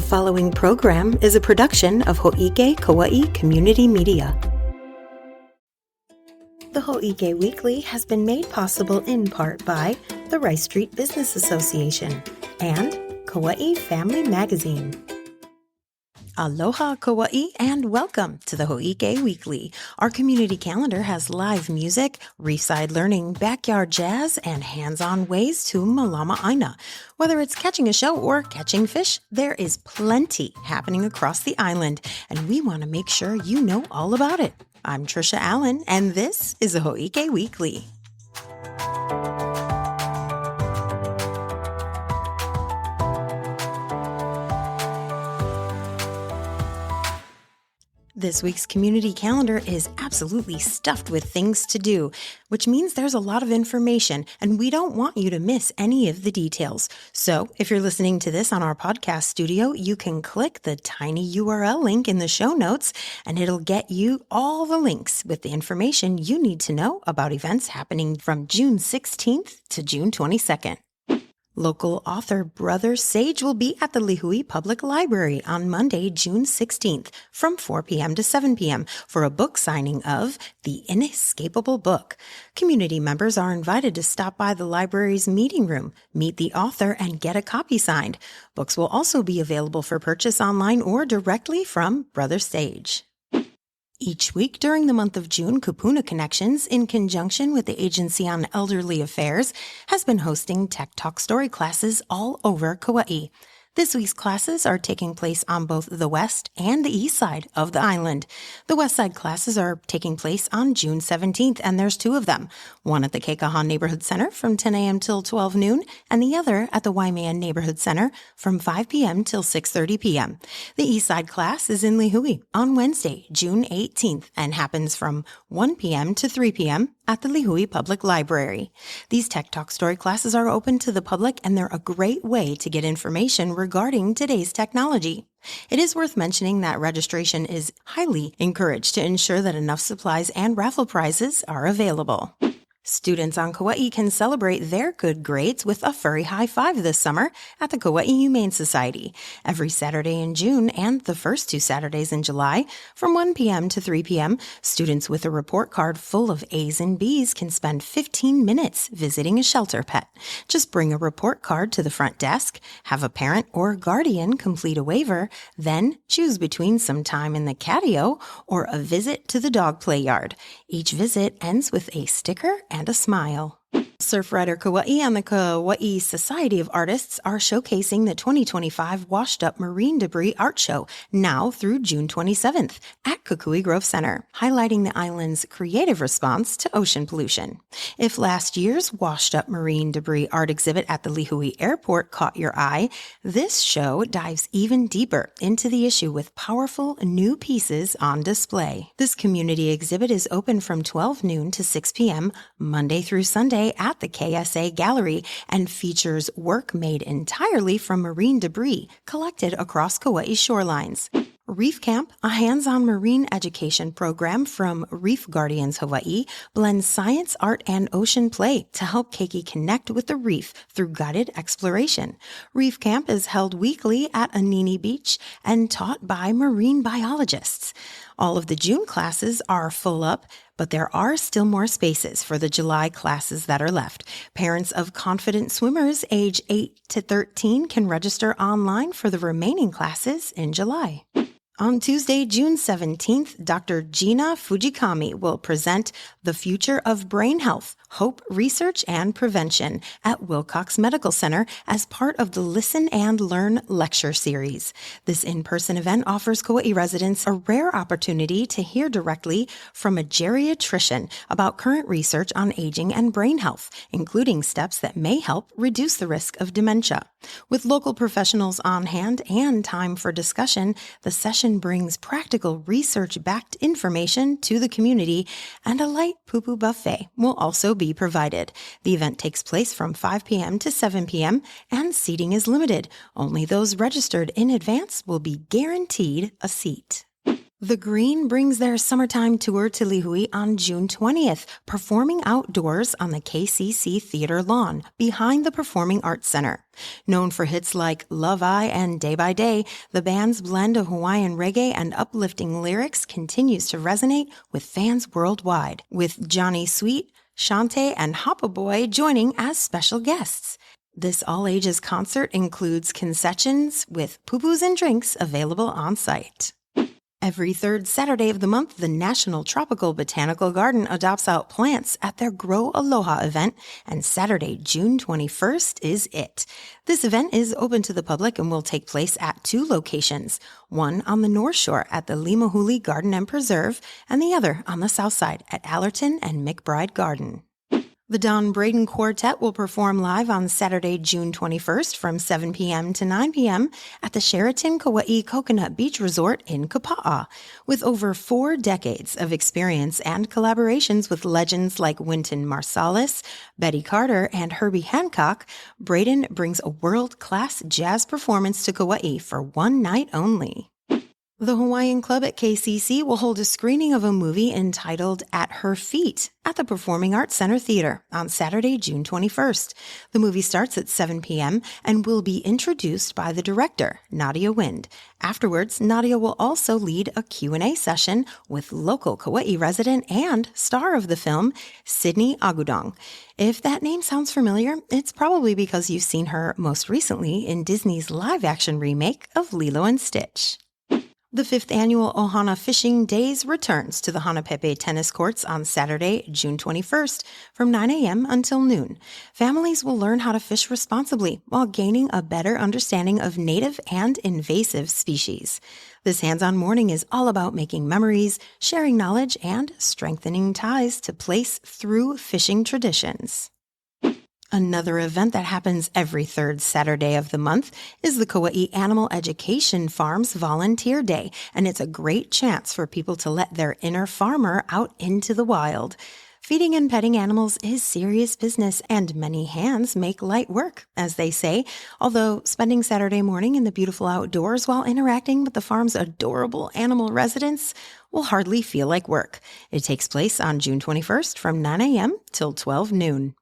The following program is a production of Hōʻike Kauai Community Media. The Hōʻike Weekly has been made possible in part by the Rice Street Business Association and Kauai Family Magazine. Aloha Kauai and welcome to the Hōʻike Weekly. Our community calendar has live music, reefside learning, backyard jazz, and hands-on ways to malama aina. Whether it's catching a show or catching fish, there is plenty happening across the island, and we want to make sure you know all about it. I'm Trisha Allen, and this is the Hōʻike Weekly. This week's community calendar is absolutely stuffed with things to do, which means there's a lot of information, and we don't want you to miss any of the details. So if you're listening to this on our podcast studio, you can click the tiny URL link in the show notes, and it'll get you all the links with the information you need to know about events happening from June 16th to June 22nd. Local author Brother Sage will be at the Lihue Public Library on Monday, June 16th from 4 p.m. to 7 p.m. for a book signing of The Inescapable Book. Community members are invited to stop by the library's meeting room, meet the author, and get a copy signed. Books will also be available for purchase online or directly from Brother Sage. Each week during the month of June, Kupuna Connections, in conjunction with the Agency on Elderly Affairs, has been hosting Tech Talk story classes all over Kauai. This week's classes are taking place on both the west and the east side of the island. The west side classes are taking place on June 17th, and there's two of them. One at the Kekaha Neighborhood Center from 10 a.m. till 12 noon, and the other at the Waimea Neighborhood Center from 5 p.m. till 6:30 p.m. The east side class is in Lihue on Wednesday, June 18th, and happens from 1 p.m. to 3 p.m. at the Lihue Public Library. These Tech Talk story classes are open to the public, and they're a great way to get information regarding today's technology. It is worth mentioning that registration is highly encouraged to ensure that enough supplies and raffle prizes are available. Students on Kauai can celebrate their good grades with a furry high five this summer at the Kauai Humane Society. Every Saturday in June and the first two Saturdays in July, from 1 p.m. to 3 p.m., students with a report card full of A's and B's can spend 15 minutes visiting a shelter pet. Just bring a report card to the front desk, have a parent or guardian complete a waiver, then choose between some time in the catio or a visit to the dog play yard. Each visit ends with a sticker and a smile. Surfrider Kauai and the Kauai Society of Artists are showcasing the 2025 Washed Up Marine Debris Art Show now through June 27th at Kukui Grove Center, highlighting the island's creative response to ocean pollution. If last year's Washed Up Marine Debris art exhibit at the Lihue Airport caught your eye, this show dives even deeper into the issue with powerful new pieces on display. This community exhibit is open from 12 noon to 6 p.m. Monday through Sunday at the KSA Gallery and features work made entirely from marine debris collected across Kauai shorelines. Reef Camp, a hands-on marine education program from Reef Guardians Hawaii, blends science, art, and ocean play to help keiki connect with the reef through guided exploration. Reef Camp is held weekly at Anini Beach and taught by marine biologists. All of the June classes are full up, but there are still more spaces for the July classes that are left. Parents of confident swimmers age 8 to 13 can register online for the remaining classes in July. On Tuesday, June 17th, Dr. Gina Fujikami will present The Future of Brain Health, Hope, Research, and Prevention at Wilcox Medical Center as part of the Listen and Learn lecture series. This in-person event offers Kauai residents a rare opportunity to hear directly from a geriatrician about current research on aging and brain health, including steps that may help reduce the risk of dementia. With local professionals on hand and time for discussion, the session brings practical research-backed information to the community, and a light poo-poo buffet will also be provided. The event takes place from 5 p.m. to 7 p.m., and seating is limited. Only those registered in advance will be guaranteed a seat. The Green brings their summertime tour to Lihue on June 20th, performing outdoors on the KCC Theater lawn behind the Performing Arts Center. Known for hits like Love I and Day by Day, the band's blend of Hawaiian reggae and uplifting lyrics continues to resonate with fans worldwide, with Johnny Sweet, Shante, and Hoppa Boy joining as special guests. This all-ages concert includes concessions with pupus and drinks available on site. Every third Saturday of the month, the National Tropical Botanical Garden adopts out plants at their Grow Aloha event, and Saturday, June 21st is it. This event is open to the public and will take place at 2 locations, one on the North Shore at the Limahuli Garden and Preserve, and the other on the South Side at Allerton and McBride Garden. The Don Braden Quartet will perform live on Saturday, June 21st from 7 p.m. to 9 p.m. at the Sheraton Kauai Coconut Beach Resort in Kapa'a. With over 4 decades of experience and collaborations with legends like Wynton Marsalis, Betty Carter, and Herbie Hancock, Braden brings a world-class jazz performance to Kauai for one night only. The Hawaiian Club at KCC will hold a screening of a movie entitled At Her Feet at the Performing Arts Center Theater on Saturday, June 21st. The movie starts at 7 p.m. and will be introduced by the director, Nadia Wind. Afterwards, Nadia will also lead a Q&A session with local Kauai resident and star of the film, Sydney Agudong. If that name sounds familiar, it's probably because you've seen her most recently in Disney's live-action remake of Lilo and Stitch. The 5th annual ʻohana Fishing Days returns to the Hanapepe tennis courts on Saturday, June 21st from 9 a.m. until noon. Families will learn how to fish responsibly while gaining a better understanding of native and invasive species. This hands-on morning is all about making memories, sharing knowledge, and strengthening ties to place through fishing traditions. Another event that happens every third Saturday of the month is the Kauai Animal Education Farm's Volunteer Day, and it's a great chance for people to let their inner farmer out into the wild. Feeding and petting animals is serious business, and many hands make light work, as they say, although spending Saturday morning in the beautiful outdoors while interacting with the farm's adorable animal residents will hardly feel like work. It takes place on June 21st from 9 a.m. till 12 noon.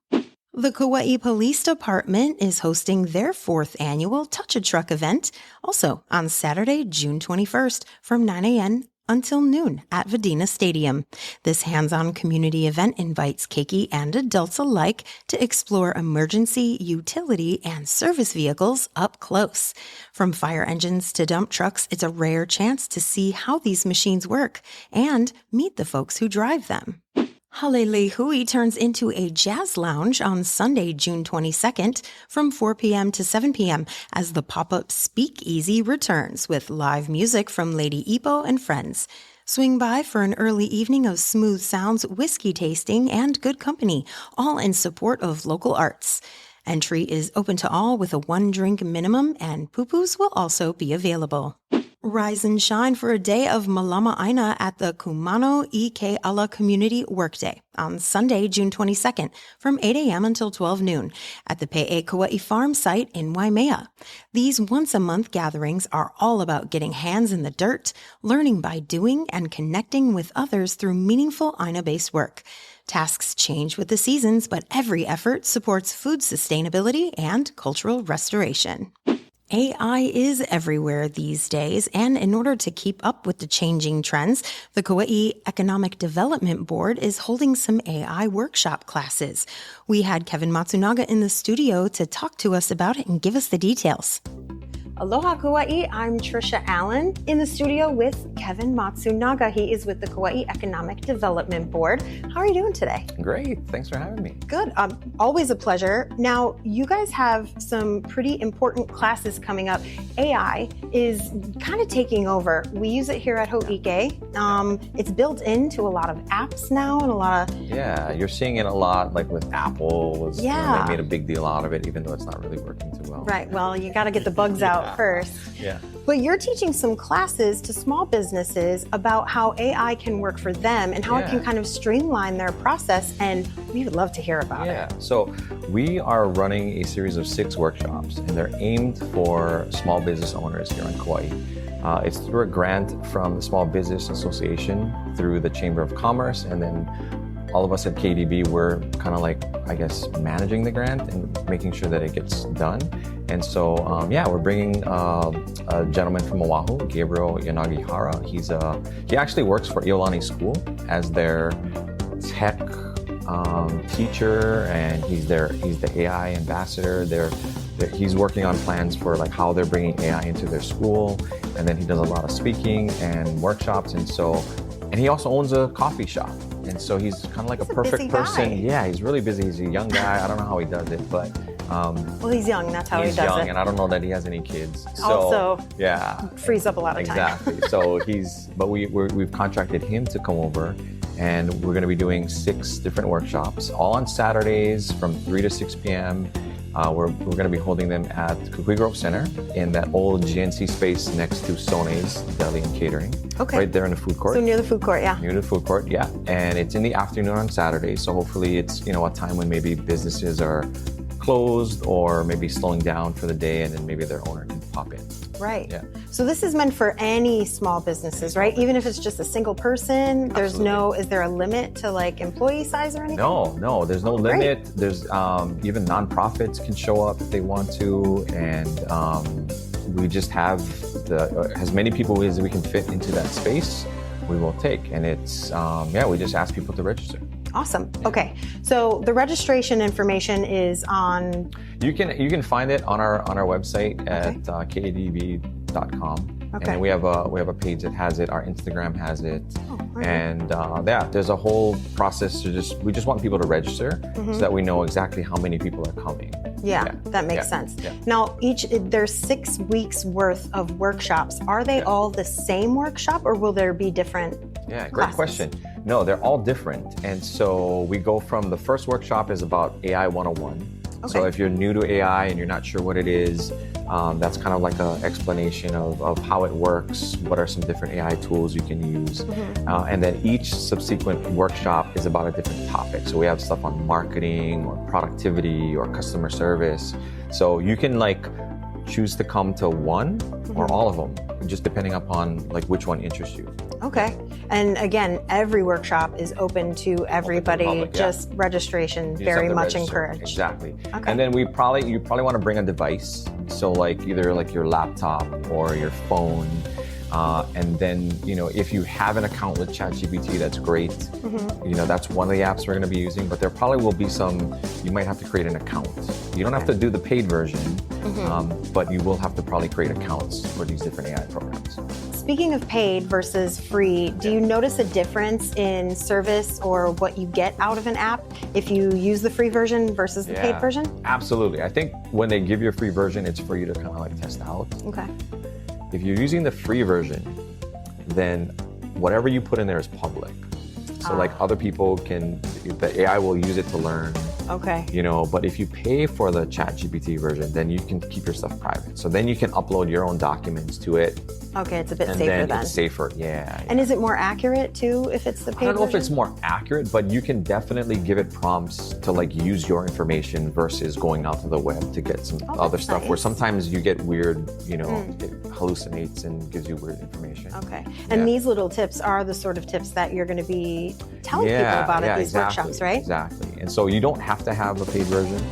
The Kauai Police Department is hosting their 4th annual Touch a Truck event, also on Saturday, June 21st from 9 a.m. until noon at Vadina Stadium. This hands-on community event invites keiki and adults alike to explore emergency, utility, and service vehicles up close. From fire engines to dump trucks, it's a rare chance to see how these machines work and meet the folks who drive them. Hale'lehui turns into a jazz lounge on Sunday, June 22nd from 4 p.m. to 7 p.m. as the pop-up Speakeasy returns with live music from Lady Ipo and friends. Swing by for an early evening of smooth sounds, whiskey tasting, and good company, all in support of local arts. Entry is open to all with a 1-drink minimum, and pupus will also be available. Rise and shine for a day of Malama Aina at the Kumano Ike Ala Community Workday on Sunday, June 22nd from 8 a.m. until 12 noon at the Pe'e Kauai Farm site in Waimea. These once-a-month gatherings are all about getting hands in the dirt, learning by doing, and connecting with others through meaningful Aina-based work. Tasks change with the seasons, but every effort supports food sustainability and cultural restoration. AI is everywhere these days, and in order to keep up with the changing trends, the Kauai Economic Development Board is holding some AI workshop classes. We had Kevin Matsunaga in the studio to talk to us about it and give us the details. Aloha Kauai, I'm Trisha Allen in the studio with Kevin Matsunaga. He is with the Kauai Economic Development Board. How are you doing today? Great, thanks for having me. Good, always a pleasure. Now, you guys have some pretty important classes coming up. AI is kind of taking over. We use it here at Hōʻike. It's built into a lot of apps now and a lot of... Yeah, you're seeing it a lot, like with Apple. They made a big deal out of it, even though it's not really working too well. well. Right. Well, you got to get the bugs out first. Yeah. But you're teaching some classes to small businesses about how AI can work for them and how it can kind of streamline their process. And we would love to hear about it. Yeah. So we are running a series of 6 workshops, and they're aimed for small business owners here in Kauai. It's through a grant from the Small Business Association through the Chamber of Commerce, and then all of us at KEDB, we're kind of like, I guess, managing the grant and making sure that it gets done. And so, we're bringing a gentleman from Oahu, Gabriel Yanagihara. He actually works for ʻohana School as their tech teacher, and he's the AI ambassador. He's working on plans for like how they're bringing AI into their school, and then he does a lot of speaking and workshops, and he also owns a coffee shop. And so he's kind of like a perfect person. Guy. Yeah, he's really busy. He's a young guy. I don't know how he does it, but well, he's young. That's how he does it. He's young, and I don't know that he has any kids. So, also, yeah, frees up a lot of time. Exactly. So we've contracted him to come over, and we're going to be doing 6 different workshops, all on Saturdays from 3 to 6 p.m. We're going to be holding them at Kukui Grove Center in that old GNC space next to Sone's Deli and Catering. Okay. Right there in the food court. So near the food court, yeah. Near the food court, yeah. And it's in the afternoon on Saturday, so hopefully it's, a time when maybe businesses are closed or maybe slowing down for the day, and then maybe their owner can pop in. Right. Yeah. So this is meant for any small businesses, right? Even if it's just a single person, is there a limit to like employee size or anything? No, there's no limit. There's even nonprofits can show up if they want to, and we just have as many people as we can fit into that space, we will take. And it's, we just ask people to register. Awesome. Okay. So the registration information is on... You can find it on our website at KEDB.com. Okay. And we have a page that has it. Our Instagram has it. Oh, right. And there's a whole process we just want people to register so that we know exactly how many people are coming. Yeah, that makes sense. Yeah. Now, there's 6 weeks worth of workshops. Are they all the same workshop, or will there be different Yeah, great classes? question. No, they're all different. And so we go from the first workshop is about AI 101. Okay. So if you're new to AI and you're not sure what it is, that's kind of like an explanation of how it works, what are some different AI tools you can use. And then each subsequent workshop is about a different topic. So we have stuff on marketing or productivity or customer service. So you can choose to come to one or all of them, just depending upon which one interests you. Okay. And again, every workshop is open to everybody. Public, just registration, very much encouraged. Exactly. Okay. And then you probably want to bring a device. So either your laptop or your phone. And then, if you have an account with ChatGPT, that's great. That's one of the apps we're going to be using, but there probably will be you might have to create an account. You don't have to do the paid version, but you will have to probably create accounts for these different AI programs. Speaking of paid versus free, do you notice a difference in service or what you get out of an app if you use the free version versus the paid version? Absolutely. I think when they give you a free version, it's for you to kind of test out. Okay. If you're using the free version, then whatever you put in there is public. So other people the AI will use it to learn. Okay. But if you pay for the ChatGPT version, then you can keep your stuff private. So then you can upload your own documents to it. Okay, it's a bit and safer then. then. It's safer, yeah. And is it more accurate too if it's the paid I don't know version? if it's more accurate, but you can definitely give it prompts to use your information versus going out to the web to get some other stuff where sometimes you get weird, it hallucinates and gives you weird information. Okay. And these little tips are the sort of tips that you're going to be telling people about at these workshops, right? Exactly. And so you don't have to have a paid version,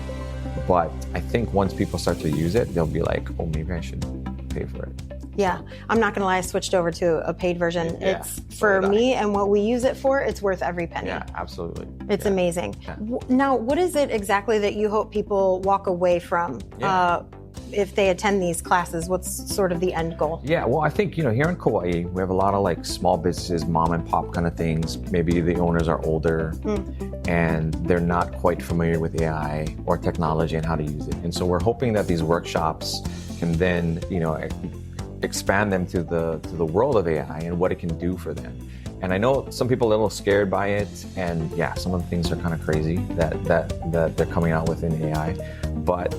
but I think once people start to use it, they'll be like, oh, maybe I should pay for it. Yeah, I'm not gonna lie, I switched over to a paid version. Yeah, it's for me and what we use it for, it's worth every penny. Yeah, absolutely. It's amazing. Yeah. Now, what is it exactly that you hope people walk away from if they attend these classes? What's sort of the end goal? Yeah, well, I think, here in Kauai, we have a lot of small businesses, mom and pop kind of things. Maybe the owners are older and they're not quite familiar with AI or technology and how to use it. And so we're hoping that these workshops can then, expand them to the world of AI and what it can do for them. And I know some people are a little scared by it, and some of the things are kind of crazy that they're coming out with in AI. But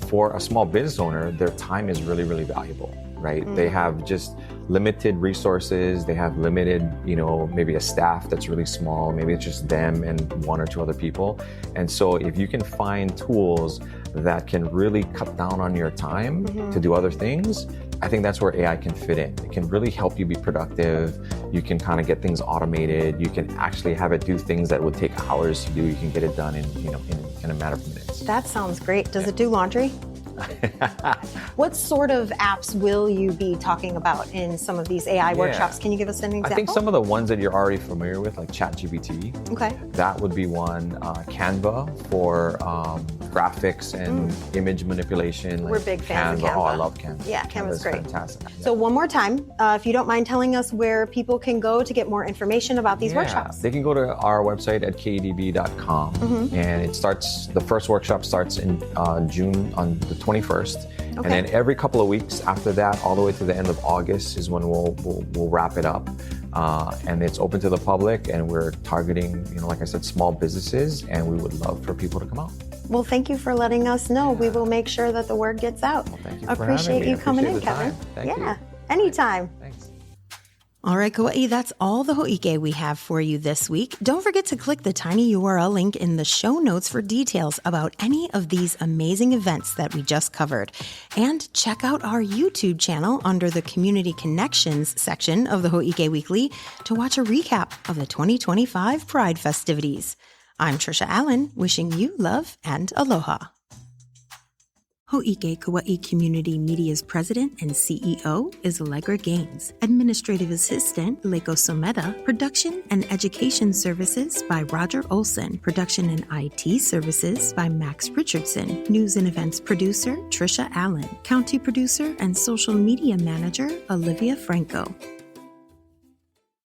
for a small business owner, their time is really, really valuable, right? They have just limited resources. They have limited, maybe a staff that's really small. Maybe it's just them and one or two other people. And so if you can find tools that can really cut down on your time to do other things, I think that's where AI can fit in. It can really help you be productive. You can kind of get things automated. You can actually have it do things that would take hours to do. You can get it done in a matter of minutes. That sounds great. Does it do laundry? What sort of apps will you be talking about in some of these AI workshops? Can you give us an example? I think some of the ones that you're already familiar with, like ChatGPT. Okay. That would be one. Canva for graphics and image manipulation. We're big fans of Canva. Oh, I love Canva. Yeah, Canva's great. Fantastic. So one more time, if you don't mind telling us where people can go to get more information about these workshops. They can go to our website at KEDB.com, and the first workshop starts in June on the 21st. Okay. And then every couple of weeks after that, all the way to the end of August is when we'll wrap it up. And it's open to the public, and we're targeting, like I said, small businesses, and we would love for people to come out. Well, thank you for letting us know. We will make sure that the word gets out. Well, thank you for Appreciate having me. you coming in, Appreciate Kevin. Thank you. Anytime. Thanks. All right, Kauai, that's all the Hōʻike we have for you this week. Don't forget to click the tiny URL link in the show notes for details about any of these amazing events that we just covered. And check out our YouTube channel under the Community Connections section of the Hōʻike Weekly to watch a recap of the 2025 Pride festivities. I'm Trisha Allen, wishing you love and aloha. Hōʻike Kauai Community Media's president and CEO is Allegra Gaines. Administrative assistant, Leiko Someda. Production and education services by Roger Olson. Production and IT services by Max Richardson. News and events producer, Trisha Allen. County producer and social media manager, Olivia Franco.